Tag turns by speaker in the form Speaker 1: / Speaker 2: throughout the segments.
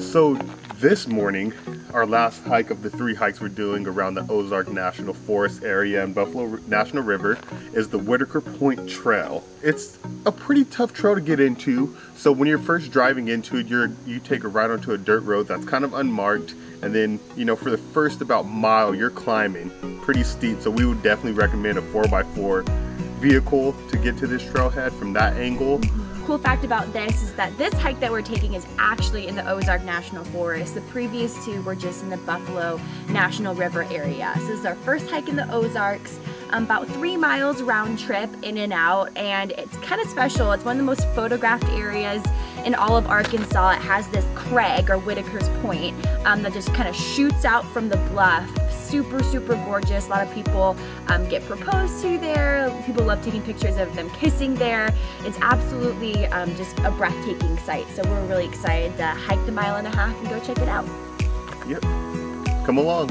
Speaker 1: So this morning, our last hike of the 3 hikes we're doing around the Ozark National Forest area and Buffalo National River is the Whitaker Point Trail. It's a pretty tough trail to get into. So when you're first driving into it, you take a ride onto a dirt road that's kind of unmarked. And then, you know, for the first about mile, you're climbing pretty steep. So we would definitely recommend a 4x4 vehicle to get to this trailhead from that angle.
Speaker 2: Cool fact about this is that this hike that we're taking is actually in the Ozark National Forest. The previous 2 were just in the Buffalo National River area. So this is our first hike in the Ozarks, about 3 miles round trip in and out, and it's kind of special. It's one of the most photographed areas in all of Arkansas. It has this crag, or Whitaker's Point, that just kind of shoots out from the bluff. Super, super gorgeous. A lot of people get proposed to there. People love taking pictures of them kissing there. It's absolutely just a breathtaking sight. So we're really excited to hike the 1.5 miles and go check it out.
Speaker 1: Yep. Come along.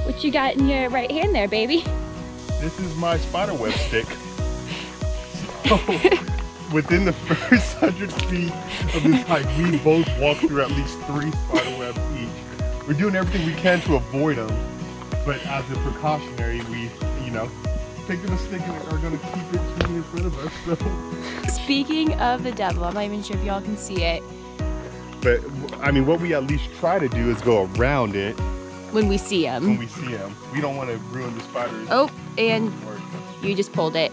Speaker 2: What you got in your right hand there, baby?
Speaker 1: This is my spiderweb stick. So, within the first 100 feet of this hike, we both walked through at least 3 spiderwebs each. We're doing everything we can to avoid them, but as a precautionary, we, you know, taking the stick and are going to keep it swinging in front of us. So.
Speaker 2: Speaking of the devil, I'm not even sure if y'all can see it.
Speaker 1: But, I mean, what we at least try to do is go around it.
Speaker 2: When we see him.
Speaker 1: When we see him. We don't want to ruin the spiders.
Speaker 2: Oh, and you just pulled it.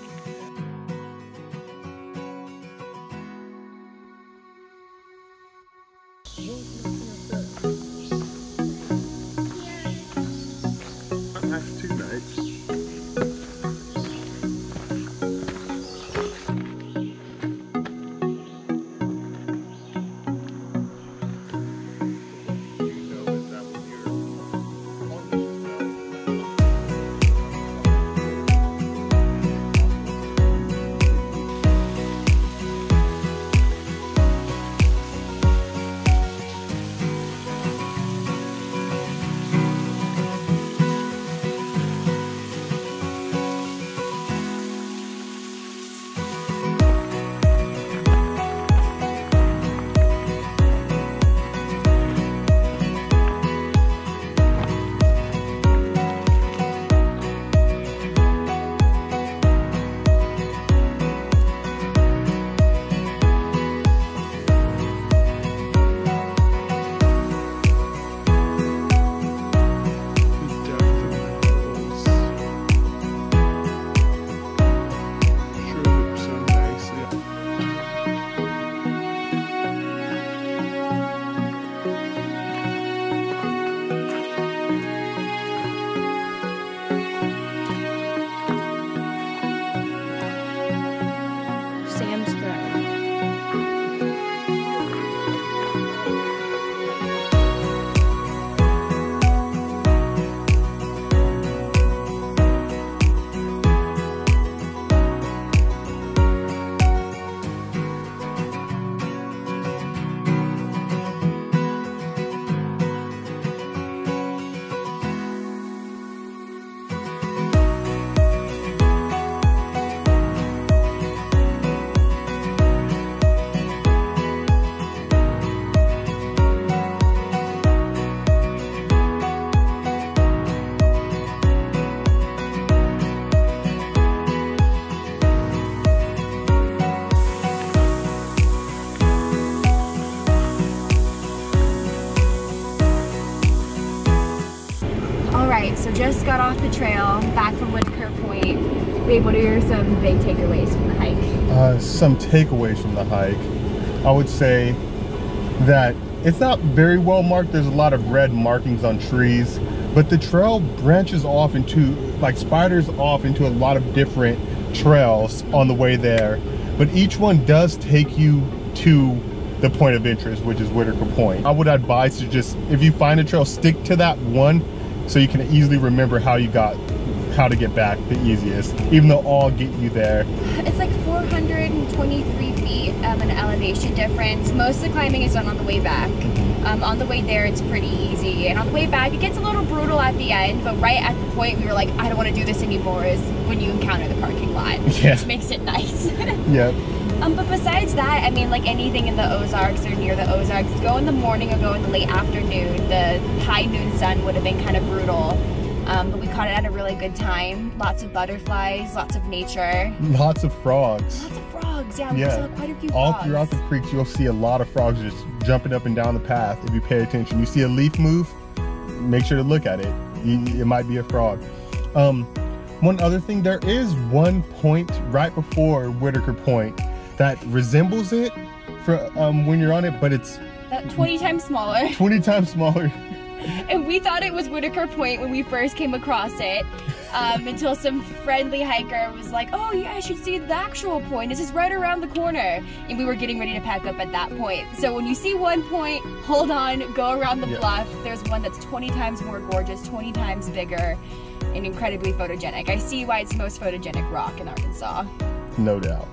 Speaker 1: Last 2 nights.
Speaker 2: So just got off the trail, back from Whitaker Point. Babe, what are some big takeaways from the hike?
Speaker 1: Some takeaways from the hike. I would say that it's not very well marked. There's a lot of red markings on trees, but the trail branches off into, like, spiders off into a lot of different trails on the way there. But each one does take you to the point of interest, which is Whitaker Point. I would advise to just, if you find a trail, stick to that one so you can easily remember how to get back the easiest, even though all get you there.
Speaker 2: It's like 423 feet of an elevation difference. Most of the climbing is done on the way back. On the way there, it's pretty easy. And on the way back, it gets a little brutal at the end, but right at the point we were like, I don't want to do this anymore, is when you encounter the parking lot, which makes it nice.
Speaker 1: Yep.
Speaker 2: But besides that, I mean, like anything in the Ozarks or near the Ozarks, go in the morning or go in the late afternoon. The high noon sun would have been kind of brutal. But we caught it at a really good time. Lots of butterflies, lots of nature. Lots of frogs. Lots of frogs, yeah. We saw quite a few frogs. All throughout the creeks, you'll see a lot of frogs just jumping up and down the path if you pay attention. You see a leaf move, make sure to look at it. It might be a frog. One other thing, there is one point right before Whitaker Point that resembles it for when you're on it, but it's 20 times smaller. 20 times smaller. And we thought it was Whitaker Point when we first came across it, until some friendly hiker was like, oh, you guys should see the actual point. This is right around the corner. And we were getting ready to pack up at that point. So when you see one point, hold on, go around the bluff. There's one that's 20 times more gorgeous, 20 times bigger, and incredibly photogenic. I see why it's the most photogenic rock in Arkansas. No doubt.